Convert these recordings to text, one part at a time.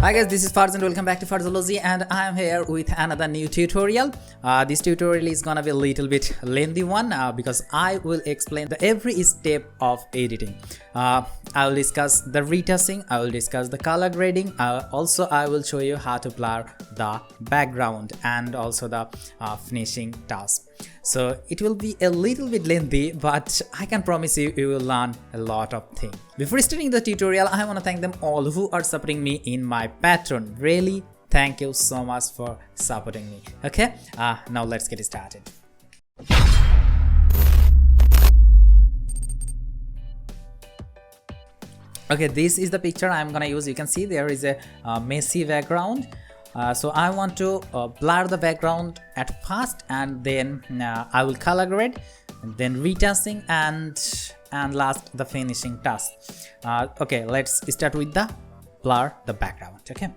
Hi guys, this is Farz and welcome back to Farzzology, and I am here with another new tutorial. This tutorial is gonna be a little bit lengthy one because I will explain every step of editing. I will discuss the retouching, I will discuss the color grading, also I will show you how to blur the background and also the finishing task. So it will be a little bit lengthy, but I can promise you, you will learn a lot of things. Before starting the tutorial, I want to thank them all who are supporting me in my Patreon. Really, thank you so much for supporting me. Okay, now let's get started. Okay, this is the picture I'm gonna use. You can see there is a messy background. So I want to blur the background at first, and then I will color grade, and then retouching, and last the finishing task. Okay, let's start with the blur the background. Okay,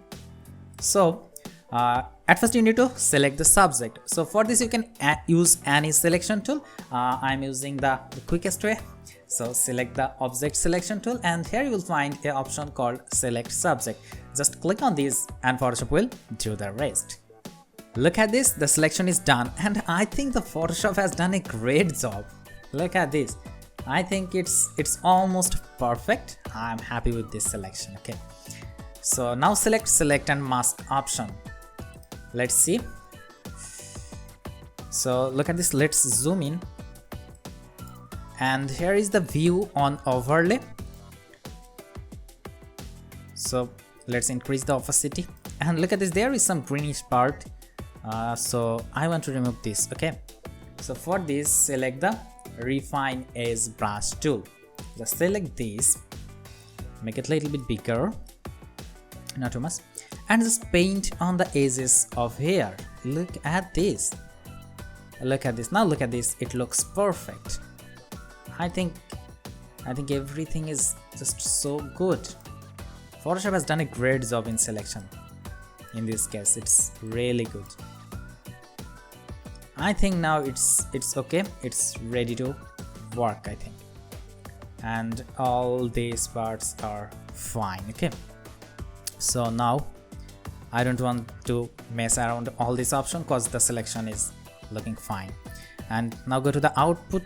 so at first you need to select the subject. So for this you can use any selection tool. I'm using the quickest way. So select the object selection tool, and here you will find an option called select subject. Just click on this and Photoshop will do the rest. Look at this, the selection is done, and I think the Photoshop has done a great job. Look at this. I think it's almost perfect. I'm happy with this selection. Okay, so now select and mask option. Let's see. So look at this, let's zoom in. And here is the view on overlay. So let's increase the opacity, and look at this, there is some greenish part. So I want to remove this. Okay, so for this select the refine edge brush tool. Just select this, make it a little bit bigger, not too much, and just paint on the edges of here. Look at this, look at this. Now look at this, it looks perfect. I think everything is just so good. Photoshop has done a great job in selection. In this case, it's really good. I think now it's okay. It's ready to work, I think. And all these parts are fine. Okay. So now I don't want to mess around all this option because the selection is looking fine. And now go to the output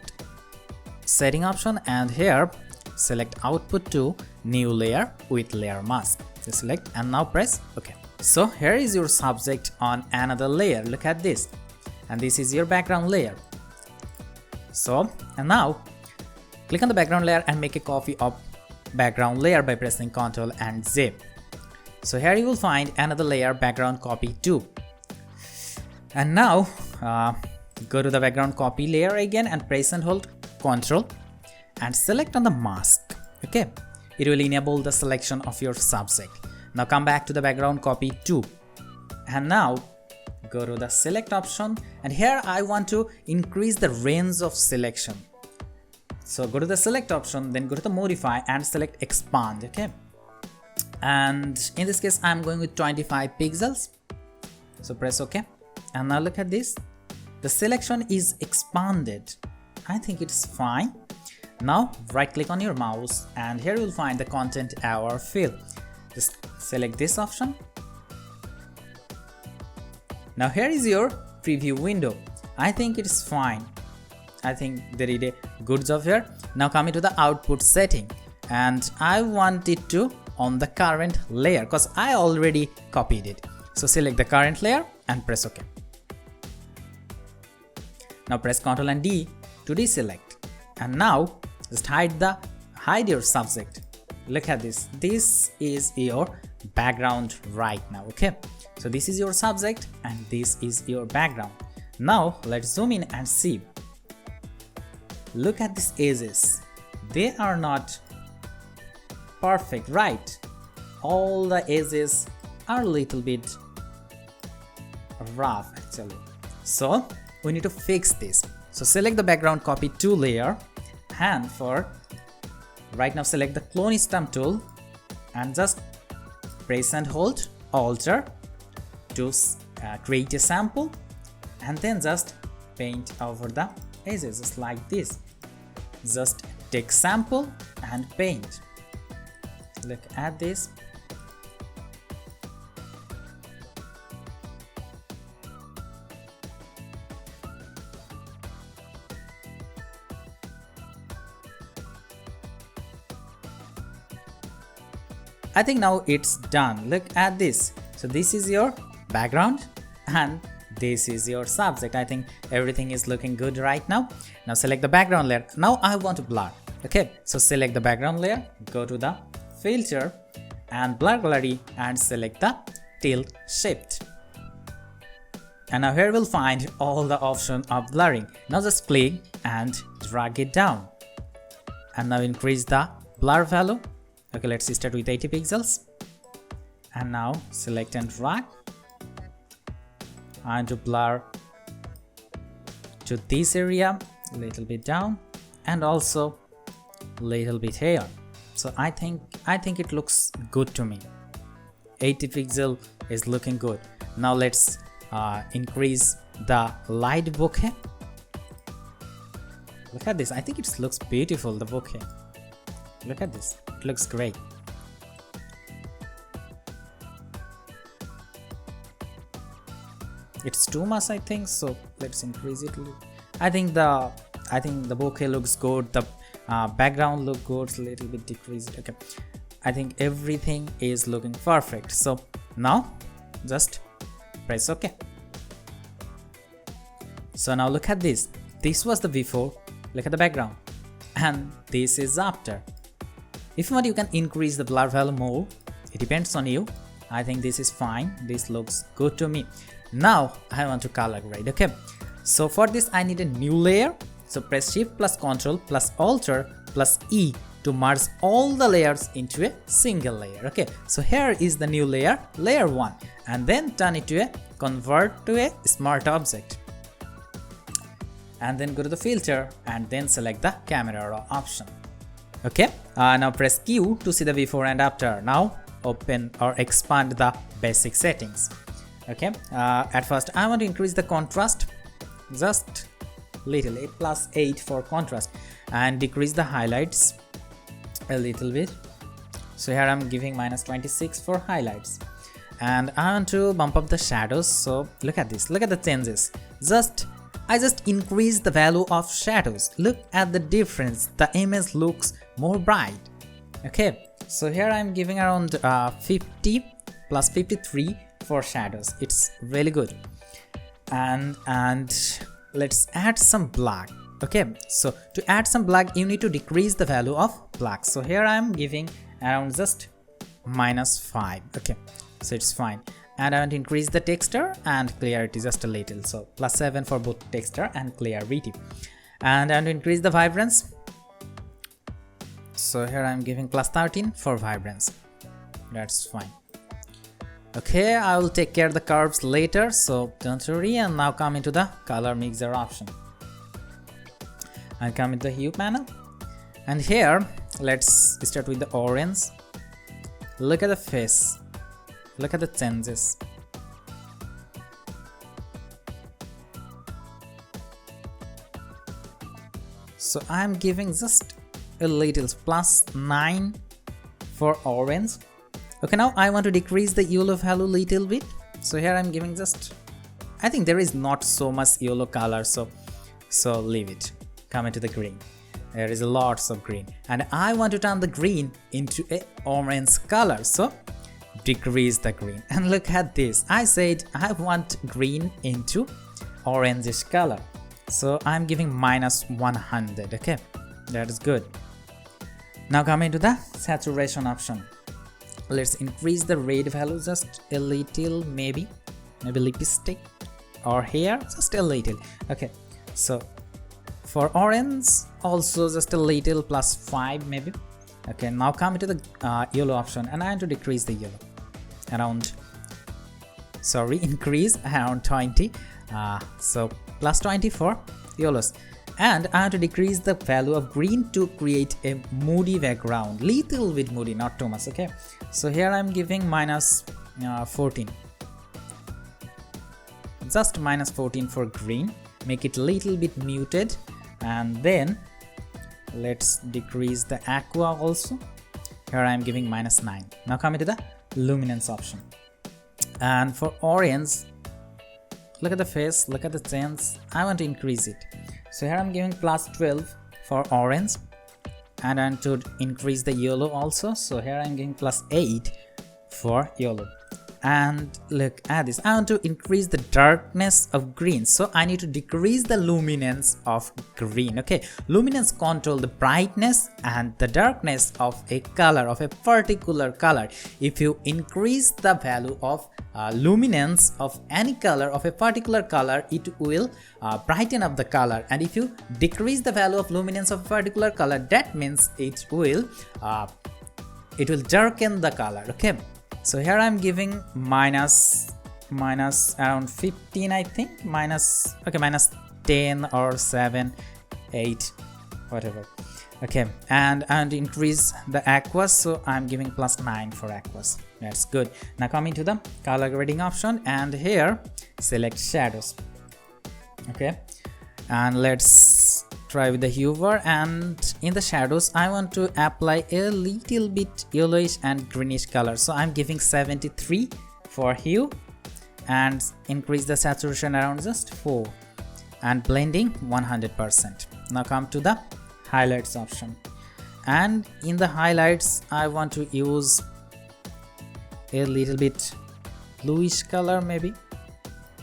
setting option, and here select output to new layer with layer mask. Just select and now press OK. So here is your subject on another layer. Look at this, and this is your background layer. So and now click on the background layer and make a copy of background layer by pressing Ctrl and Z. So here you will find another layer, background copy 2. And now go to the background copy layer again and press and hold Ctrl and select on the mask. Okay, it will enable the selection of your subject. Now come back to the background copy 2, and now go to the select option, and here I want to increase the range of selection. So go to the select option, then go to the modify and select expand. Okay, and in this case I'm going with 25 pixels. So press OK, and now look at this, the selection is expanded. I think it's fine. Now right click on your mouse, and here you will find the content hour fill. Just select this option. Now here is your preview window. I think it is fine. I think they did a good job here. Now coming to the output setting, and I want it to on the current layer because I already copied it. So select the current layer and press OK. Now press Ctrl and D to deselect, and now just hide your subject. Look at this, this is your background right now. Okay, so this is your subject and this is your background. Now let's zoom in and see. Look at these edges, they are not perfect, right? All the edges are a little bit rough actually, so we need to fix this. So select the background copy 2 layer, and for right now select the clone stamp tool and just press and hold Alt to create a sample, and then just paint over the edges just like this. Just take sample and paint. Look at this. I think now it's done. Look at this. So this is your background and this is your subject. I think everything is looking good right now. Now select the background layer. Now I want to blur. Okay, so select the background layer, go to the filter and blur gallery and select the tilt shift. And now here we'll find all the option of blurring. Now just click and drag it down. And now increase the blur value. Okay, let's start with 80 pixels. And now select and drag. And to blur to this area, a little bit down, and also little bit here. So I think it looks good to me. 80 pixel is looking good. Now let's increase the light bokeh. Look at this. I think it looks beautiful, the bokeh. Look at this. It looks great. It's too much, I think, so let's increase it. I think the bokeh looks good. The background look good. A little bit decreased. Okay, I think everything is looking perfect. So now just press OK. So now look at this. This was the before. Look at the background, and this is after. If you want, you can increase the blur value more. It depends on you. I think this is fine. This looks good to me. Now I want to color grade. Okay, so for this I need a new layer. So press Shift plus Ctrl plus Alt plus E to merge all the layers into a single layer. Okay, so here is the new layer, layer 1, and then turn it to a convert to a smart object. And then go to the filter and then select the camera raw option. Okay, now press Q to see the before and after. Now open or expand the basic settings. Okay, at first I want to increase the contrast just little, +8 for contrast, and decrease the highlights a little bit. So here I'm giving -26 for highlights, and I want to bump up the shadows. So look at this, look at the changes. I just increase the value of shadows. Look at the difference. The image looks more bright. Okay, so here I'm giving around 50 plus 53 for shadows. It's really good. And let's add some black. Okay, so to add some black you need to decrease the value of black. So here I'm giving around just -5. Okay, so it's fine. And I want to increase the texture and clarity just a little. So +7 for both texture and clarity. And I want to increase the vibrance. So here I'm giving +13 for vibrance. That's fine. Okay, I will take care of the curves later, so don't worry. And now come into the color mixer option. And come into the hue panel. And here, let's start with the orange. Look at the face. Look at the changes. So I'm giving just a little +9 for orange. Okay, now I want to decrease the yellow value little bit. So here I'm giving just, I think there is not so much yellow color, so leave it. Come into the green. There is lots of green, and I want to turn the green into a orange color. So decrease the green, and look at this. I said I want green into orangish color, so I'm giving -100. Okay, that is good. Now come into the saturation option. Let's increase the red value just a little, maybe lipstick, or here just a little. Okay, so for orange also just a little, +5 maybe. Okay, now come into the yellow option, and I want to decrease the yellow around, increase around 20. So +20 for yellows, and I want to decrease the value of green to create a moody background, little bit moody, not too much. Okay, so here I'm giving -14, just -14 for green, make it little bit muted. And then let's decrease the aqua also. Here I'm giving -9. Now come into the luminance option, and for orange, look at the face, look at the change. I want to increase it, so here I'm giving +12 for orange, and I want to increase the yellow also, so here I'm giving +8 for yellow. And look at this, I want to increase the darkness of green, so I need to decrease the luminance of green. Okay, luminance control the brightness and the darkness of a color, of a particular color. If you increase the value of luminance of any color, of a particular color, it will brighten up the color, and if you decrease the value of luminance of a particular color, that means it will darken the color. Okay, so here I'm giving minus around 15, I think, minus 10 or 7, 8, whatever. Okay, and I want to increase the aquas, so I'm giving +9 for aquas. That's good. Now coming to the color grading option, and here select shadows. Okay, and let's try with the hue, and in the shadows I want to apply a little bit yellowish and greenish color, so I'm giving 73 for hue and increase the saturation around just 4 and blending 100%. Now come to the highlights option, and in the highlights I want to use a little bit bluish color maybe,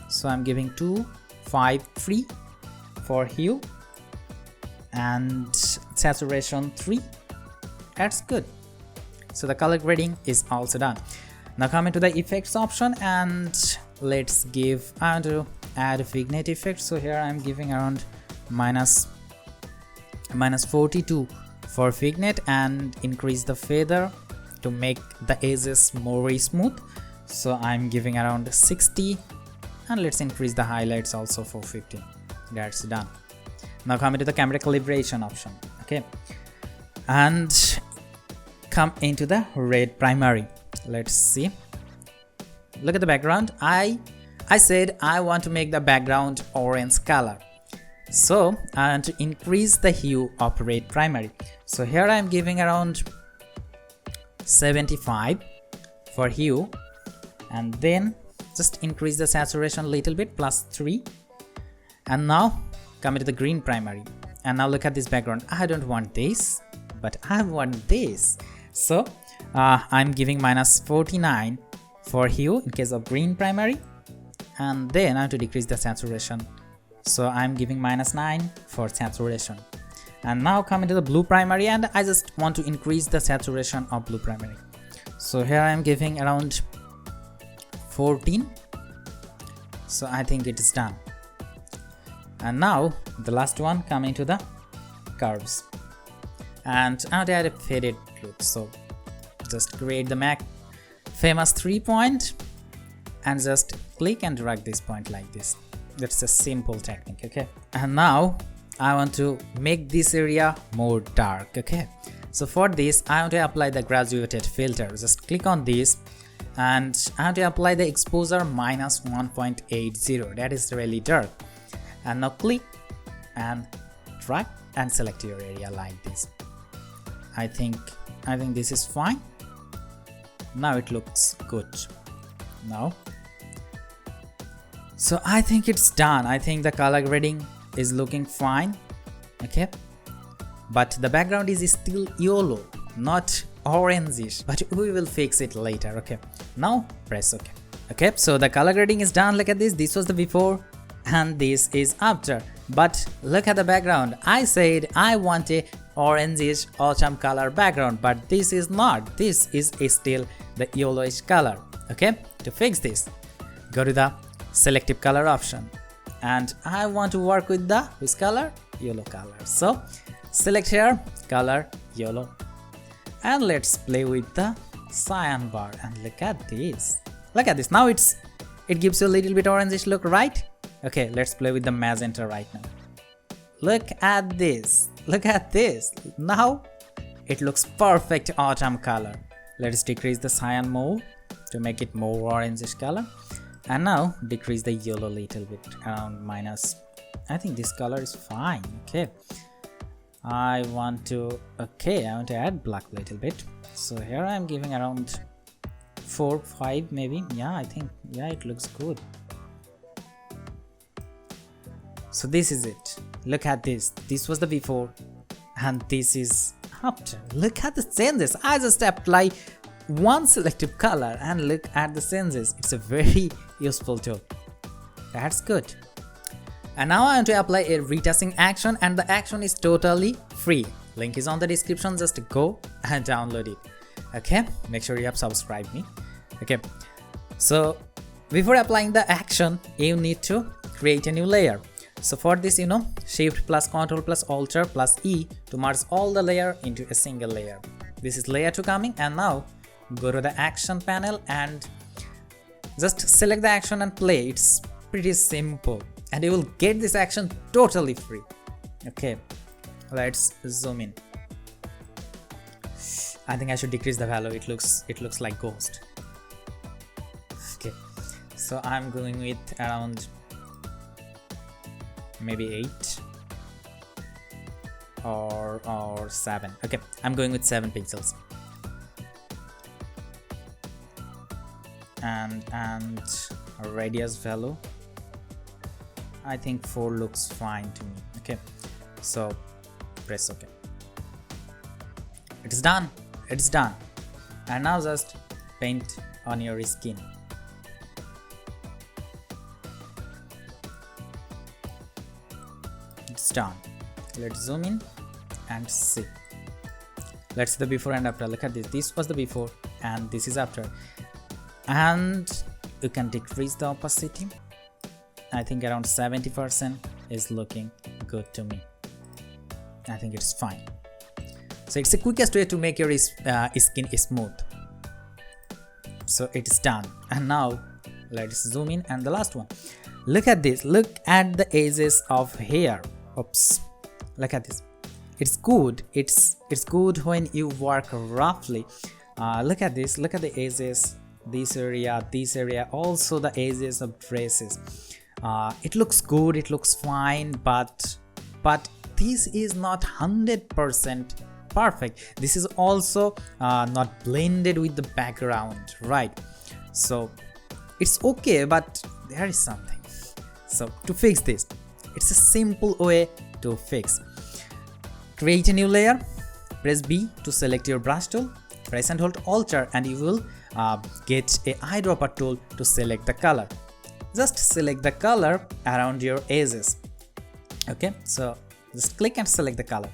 so I'm giving 253 for hue and saturation 3. That's good. So the color grading is also done. Now coming to the effects option, and let's give, I want to add a vignette effect, so here I'm giving around minus 42 for vignette and increase the feather to make the edges more smooth, so I'm giving around 60, and let's increase the highlights also for 50. That's done. Now coming to the camera calibration option. Okay, and come into the red primary. Let's see, look at the background. I said I want to make the background orange color, so I want to increase the hue of red primary, so here I am giving around 75 for hue, and then just increase the saturation a little bit, +3. And now coming to the green primary, and now look at this background. I don't want this, but I want this, so I'm giving -49 for hue in case of green primary, and then I have to decrease the saturation, so I'm giving -9 for saturation. And now coming to the blue primary, and I just want to increase the saturation of blue primary, so here I'm giving around 14, so I think it is done. And now the last one, coming to the curves, and I want to add a faded look, so just create the famous 3-point and just click and drag this point like this. That's a simple technique. Okay, and now I want to make this area more dark. Okay, so for this I want to apply the graduated filter. Just click on this, and I want to apply the exposure -1.80. that is really dark. And now click and drag and select your area like this. I think this is fine. Now it looks good. Now, so I think it's done. I think the color grading is looking fine. Okay, but the background is still yellow, not orangish, but we will fix it later. Okay, now press OK. Okay, so the color grading is done. Look at this. This was the before and this is after, but look at the background. I said I want a orangish autumn color background, but this is not. This is still the yellowish color. Okay, to fix this, go to the selective color option, and I want to work with the which color? Yellow color. So select here color yellow, and let's play with the cyan bar, and look at this. Look at this. Now it gives you a little bit orangish look, right? Okay, let's play with the magenta right now. Look at this. Look at this. Now it looks perfect autumn color. Let's decrease the cyan more to make it more orangish color, and now decrease the yellow little bit, around minus. I think this color is fine. Okay, I want to add black a little bit, so here I'm giving around 4, 5 maybe. Yeah, I think, yeah, it looks good. So this is it. Look at this. This was the before and this is after. Look at the changes. I just apply one selective color and look at the changes. It's a very useful tool. That's good. And now I want to apply a retouching action, and the action is totally free. Link is on the description, just go and download it. Okay, make sure you have subscribed me. Okay, so before applying the action, you need to create a new layer. So for this, Shift plus Ctrl plus Alt plus E to merge all the layer into a single layer. This is layer 2 coming, and now go to the action panel and just select the action and play. It's pretty simple, and you will get this action totally free. Okay, let's zoom in. I think I should decrease the value. It looks like ghost. Okay, so I'm going with around maybe 8 or 7. Okay, I'm going with 7 pixels. And radius value, I think 4 looks fine to me. Okay, so press OK. It's done. It's done. And now just paint on your skin. It's done. Let's zoom in and see. Let's see the before and after. Look at this. This was the before and this is after. And you can decrease the opacity. I think around 70% is looking good to me. I think it's fine. So it's the quickest way to make your skin smooth. So it's done. And now let's zoom in, and the last one. Look at this. Look at the edges of hair. Oops. Look at this. It's good. It's good when you work roughly. Look at this. Look at the edges. This area, also the edges of dresses. It looks good. It looks fine. But this is not 100% perfect. This is also not blended with the background, right? So it's okay, but there is something. So to fix this, it's a simple way to fix. Create a new layer, press B to select your brush tool, press and hold Alt and you will get a eyedropper tool to select the color. Just select the color around your edges. Okay, so just click and select the color.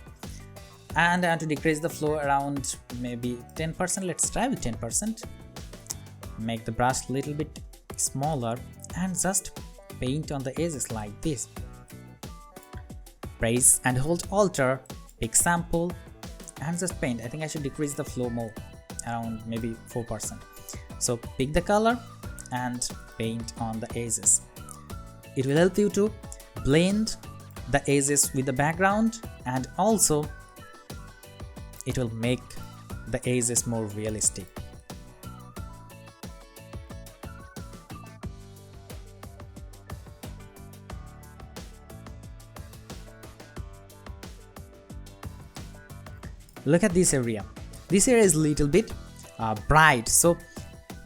And I want to decrease the flow around maybe 10%. Let's try with 10%. Make the brush a little bit smaller and just paint on the edges like this. Press and hold Alt, pick sample and just paint. I think I should decrease the flow more, around maybe 4%. So pick the color and paint on the edges. It will help you to blend the edges with the background, and also it will make the edges more realistic. Look at this area. This area is a little bit bright, so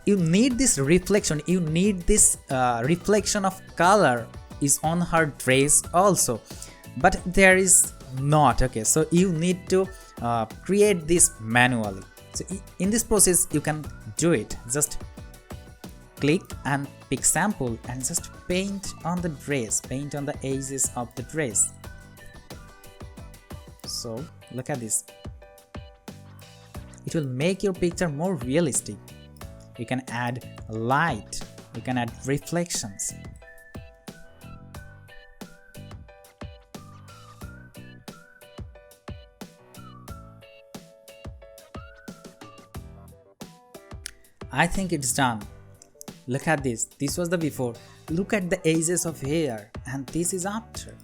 you need this reflection. You need this reflection of color is on her dress also, but there is not. Okay, so you need to create this manually. So in this process you can do it. Just click and pick sample and just paint on the dress, paint on the edges of the dress. So look at this. It will make your picture more realistic. You can add light, you can add reflections. I think it's done. Look at this. This was the before. Look at the edges of hair, and this is after.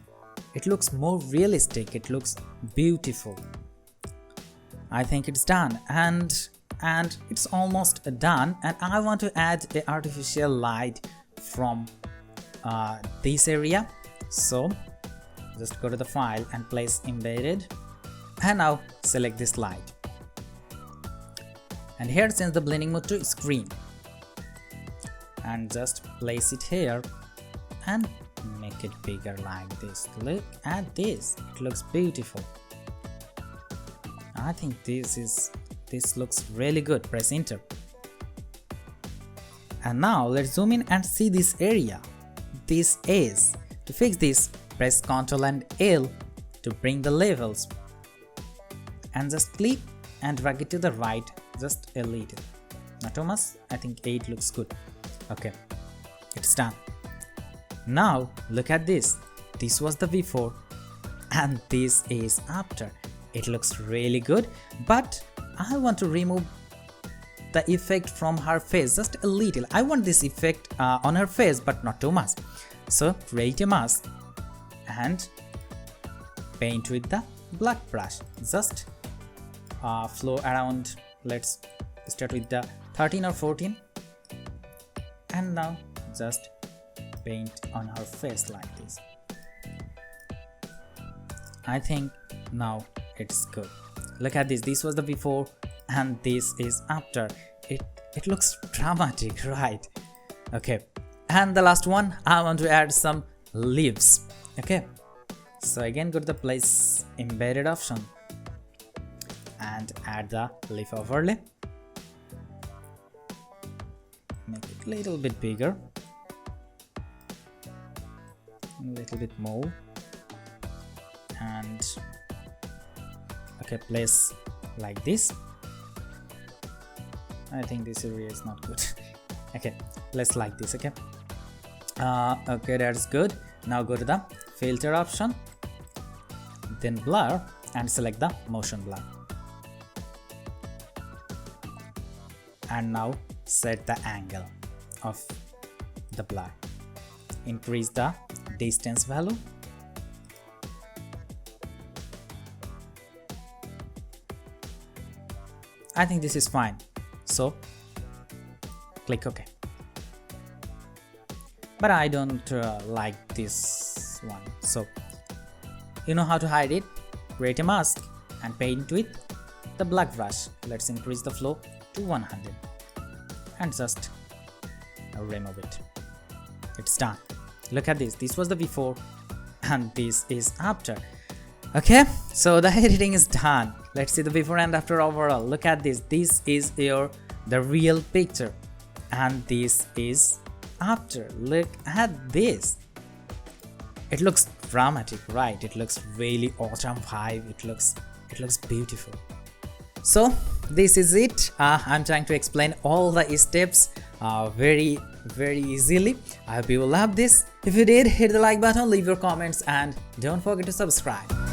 It looks more realistic. It looks beautiful. I think it's done, and it's almost done. And I want to add an artificial light from this area. So just go to the file and place embedded, and now select this light. And here change the blending mode to screen and just place it here and make it bigger like this. Look at this, it looks beautiful. I think this looks really good. Press enter. And now let's zoom in and see this area. This is to fix this, press Ctrl and L to bring the levels and just click and drag it to the right just a little, not too much. I think 8 looks good. Okay, it's done. Now look at this. This was the before and this is after. It looks really good, but I want to remove the effect from her face just a little. I want this effect on her face, but not too much. So create a mask and paint with the black brush. Just flow around. Let's start with the 13 or 14 and now just paint on her face like this. I think now it's good. Look at this. This was the before and this is after. It looks dramatic, right? Okay, and the last one, I want to add some leaves. Okay, so again go to the place embedded option and add the leaf overlay. Make it a little bit bigger, a little bit more, and okay, place like this. I think this area is not good. Okay, let's like this. Okay, okay, that's good. Now go to the filter option, then blur and select the motion blur, and now set the angle of the blur. Increase the distance value. I think this is fine, so click OK. But I don't like this one, so you know how to hide it. Create a mask and paint with the black brush. Let's increase the flow to 100 and just remove it. It's done. Look at this. This was the before and this is after. Okay, so the editing is done. Let's see the before and after overall. Look at this. This is the real picture and this is after. Look at this. It looks dramatic, right? It looks really autumn vibe. It looks beautiful. So this is it. I'm trying to explain all the steps very easily. I hope you will love this. If you did, hit the like button, leave your comments and don't forget to subscribe.